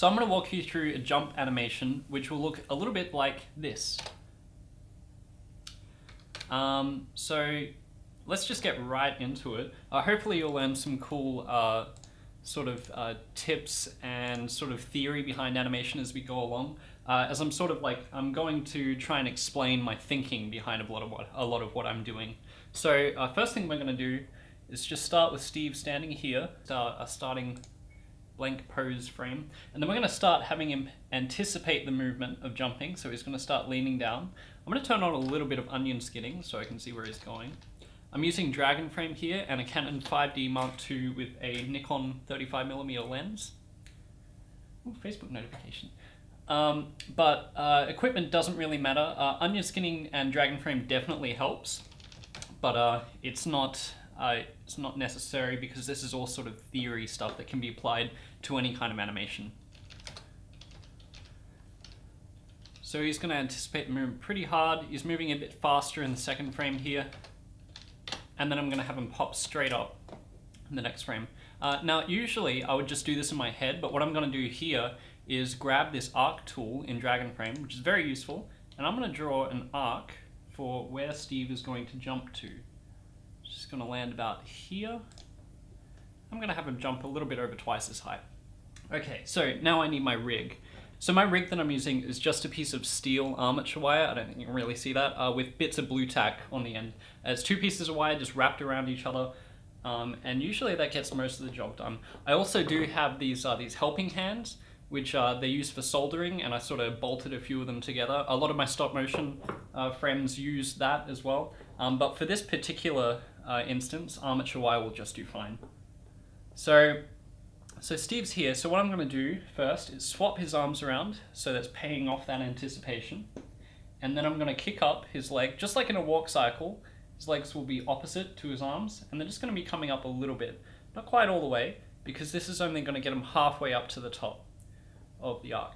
So I'm going to walk you through a jump animation, which will look a little bit like this. So let's just get right into it. Hopefully you'll learn some cool tips and sort of theory behind animation as we go along. As I'm going to try and explain my thinking behind a lot of what I'm doing. So first thing we're going to do is just start with Steve standing here, a starting blank pose frame, and then we're going to start having him anticipate the movement of jumping. So he's going to start leaning down. I'm going to turn on a little bit of onion skinning so I can see where he's going. I'm using Dragon Frame here and a Canon 5D Mark II with a Nikon 35mm lens. Ooh, Facebook notification. But equipment doesn't really matter. Onion skinning and Dragon Frame definitely helps, but it's not necessary because this is all sort of theory stuff that can be applied to any kind of animation. So he's going to anticipate the movement pretty hard. He's moving a bit faster in the second frame here. And then I'm going to have him pop straight up in the next frame. Now, usually I would just do this in my head, but what I'm going to do here is grab this arc tool in Dragon Frame, which is very useful, and I'm going to draw an arc for where Steve is going to jump to. Just going to land about here. I'm going to have him jump a little bit over twice as high. Okay, so now I need my rig. So my rig that I'm using is just a piece of steel armature wire, I don't think you can really see that, with bits of blue tack on the end. It's two pieces of wire just wrapped around each other, and usually that gets most of the job done. I also do have these helping hands, which they use for soldering, and I sort of bolted a few of them together. A lot of my stop motion friends use that as well, but for this particular instance, armature wire will just do fine. So Steve's here, so what I'm going to do first is swap his arms around, so that's paying off that anticipation. And then I'm going to kick up his leg, just like in a walk cycle. His legs will be opposite to his arms, and they're just going to be coming up a little bit. Not quite all the way, because this is only going to get him halfway up to the top of the arc.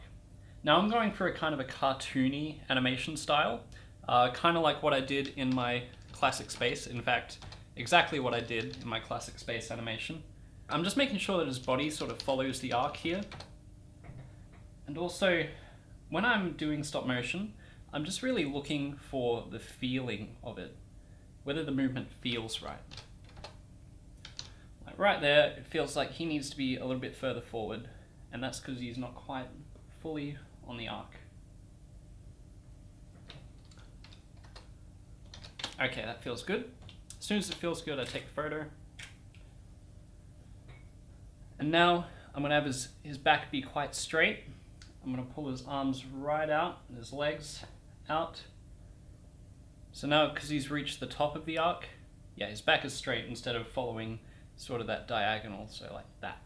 Now I'm going for a kind of a cartoony animation style, kind of like what I did in my classic space. In fact, exactly what I did in my classic space animation. I'm just making sure that his body sort of follows the arc here. And also, when I'm doing stop motion, I'm just really looking for the feeling of it, whether the movement feels right. Like right there, it feels like he needs to be a little bit further forward, and that's because he's not quite fully on the arc. Okay, that feels good. As soon as it feels good, I take a photo. And now I'm going to have his back be quite straight. I'm going to pull his arms right out, and his legs out. So now, because he's reached the top of the arc, yeah, his back is straight instead of following sort of that diagonal, so like that.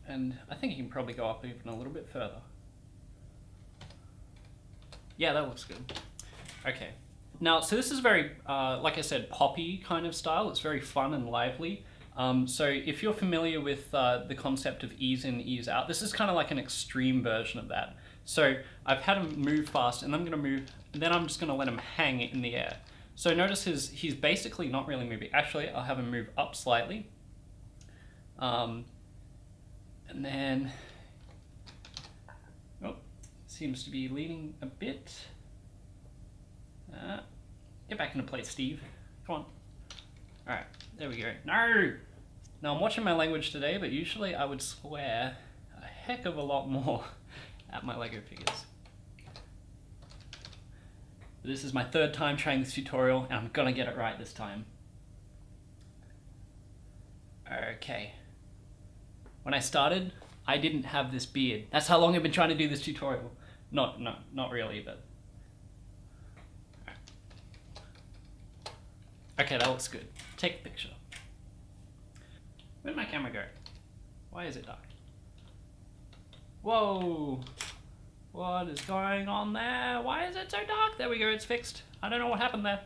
And I think he can probably go up even a little bit further. Yeah, that looks good. Okay. Now, so this is very, like I said, poppy kind of style. It's very fun and lively. So if you're familiar with the concept of ease in, ease out, this is kind of like an extreme version of that. So I've had him move fast, and I'm going to move, and then I'm just going to let him hang in the air. So notice he's basically not really moving. Actually, I'll have him move up slightly. And then, oh, seems to be leaning a bit. Get back into place, Steve. Come on. Alright, there we go. No! Now, I'm watching my language today, but usually I would swear a heck of a lot more at my Lego figures. This is my third time trying this tutorial, and I'm gonna get it right this time. Okay. When I started, I didn't have this beard. That's how long I've been trying to do this tutorial. Not really, but... Okay, that looks good. Take a picture. Where'd my camera go? Why is it dark? Whoa! What is going on there? Why is it so dark? There we go, it's fixed. I don't know what happened there.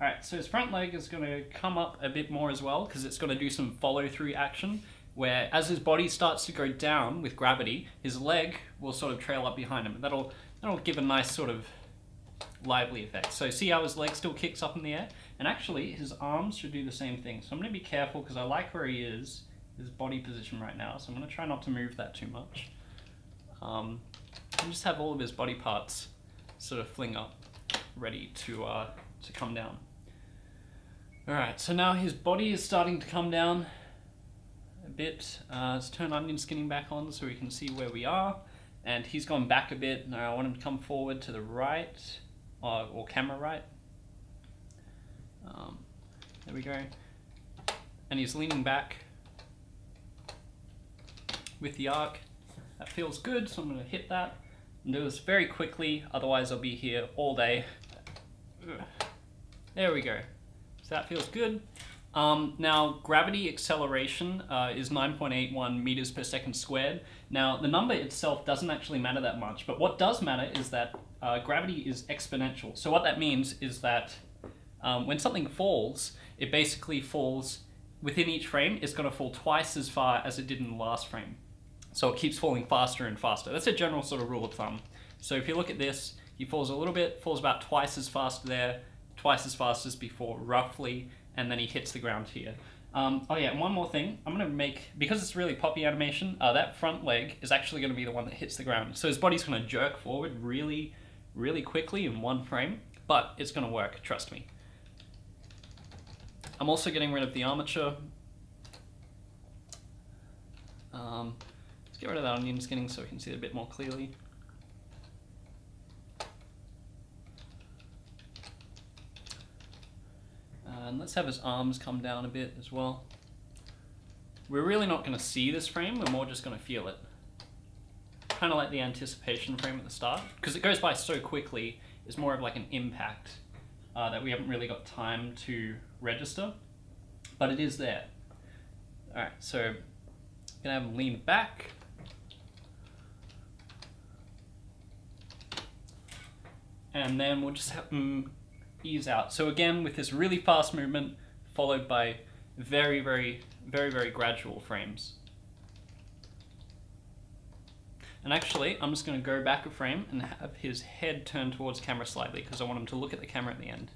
Alright, so his front leg is going to come up a bit more as well, because it's going to do some follow-through action, where as his body starts to go down with gravity, his leg will sort of trail up behind him. That'll give a nice sort of lively effect. So see how his leg still kicks up in the air? And actually, his arms should do the same thing. So I'm going to be careful because I like where he is his body position right now, so I'm going to try not to move that too much. And just have all of his body parts sort of fling up, ready to come down. Alright, so now his body is starting to come down a bit. Let's turn onion skinning back on so we can see where we are. And he's gone back a bit. Now I want him to come forward to the right, or camera right. There we go. And he's leaning back with the arc. That feels good, so I'm going to hit that and do this very quickly, otherwise I'll be here all day. There we go. So that feels good. Now, gravity acceleration is 9.81 meters per second squared. Now, the number itself doesn't actually matter that much, but what does matter is that gravity is exponential. So what that means is that when something falls, it basically falls within each frame. It's going to fall twice as far as it did in the last frame. So it keeps falling faster and faster. That's a general sort of rule of thumb. So if you look at this, he falls a little bit, falls about twice as fast there, twice as fast as before, roughly, and then he hits the ground here. Oh yeah, and one more thing. I'm going to make, because it's really poppy animation, that front leg is actually going to be the one that hits the ground. So his body's going to jerk forward really, really quickly in one frame, but it's going to work, trust me. I'm also getting rid of the armature. Let's get rid of that onion skinning so we can see it a bit more clearly. And let's have his arms come down a bit as well. We're really not going to see this frame, we're more just going to feel it. Kind of like the anticipation frame at the start, because it goes by so quickly, it's more of like an impact that we haven't really got time to register, but it is there. Alright, so I'm going to have him lean back. And then we'll just have him ease out. So again, with this really fast movement, followed by very, very, very, very gradual frames. And actually, I'm just going to go back a frame and have his head turned towards camera slightly, because I want him to look at the camera at the end.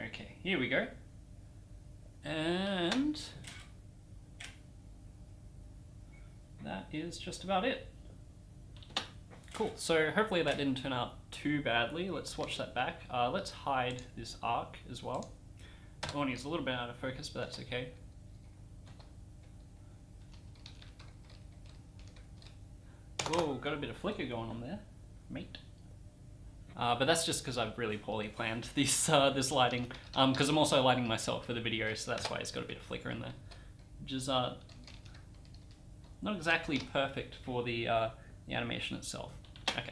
Okay, here we go. And that is just about it. Cool, so hopefully that didn't turn out too badly. Let's watch that back. Let's hide this arc as well. Oh, and he's a little bit out of focus, but that's okay. Whoa, got a bit of flicker going on there, mate. But that's just because I've really poorly planned this lighting, because I'm also lighting myself for the video, so that's why it's got a bit of flicker in there, which is not exactly perfect for the animation itself. Okay.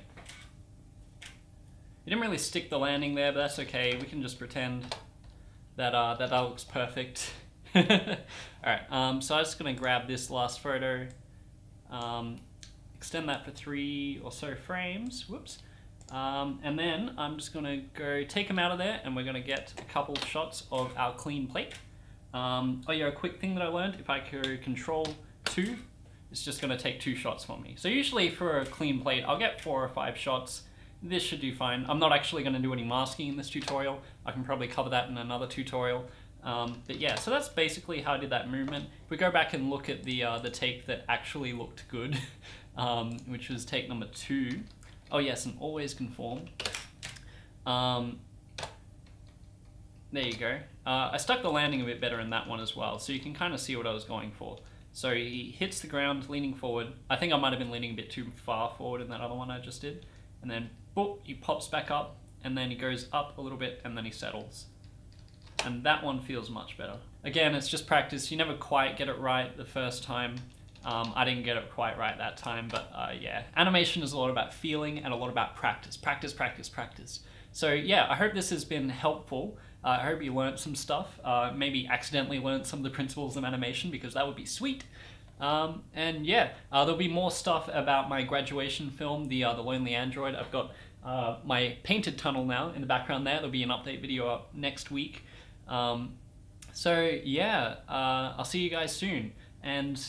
You didn't really stick the landing there, but that's okay. We can just pretend that that looks perfect. Alright, so I'm just going to grab this last photo, extend that for 3 or so frames, whoops, and then I'm just going to go take them out of there, and we're going to get a couple shots of our clean plate. Oh yeah, a quick thing that I learned, if I go Control 2, it's just going to take 2 shots for me. So usually for a clean plate, I'll get 4 or 5 shots. This should do fine. I'm not actually going to do any masking in this tutorial. I can probably cover that in another tutorial. But yeah, so that's basically how I did that movement. If we go back and look at the take that actually looked good, which was take number 2. Oh yes, and always conform. There you go. I stuck the landing a bit better in that one as well, so you can kind of see what I was going for. So he hits the ground leaning forward. I think I might have been leaning a bit too far forward in that other one I just did. And then, boop, he pops back up, and then he goes up a little bit, and then he settles. And that one feels much better. Again, it's just practice. You never quite get it right the first time. I didn't get it quite right that time, but yeah. Animation is a lot about feeling and a lot about practice. Practice, practice, practice. So yeah, I hope this has been helpful. I hope you learned some stuff. Maybe accidentally learned some of the principles of animation, because that would be sweet. And yeah, there'll be more stuff about my graduation film, the Lonely Android. I've got my painted tunnel now in the background there. There'll be an update video up next week. So yeah, I'll see you guys soon. And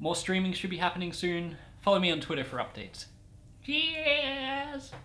more streaming should be happening soon. Follow me on Twitter for updates. Cheers!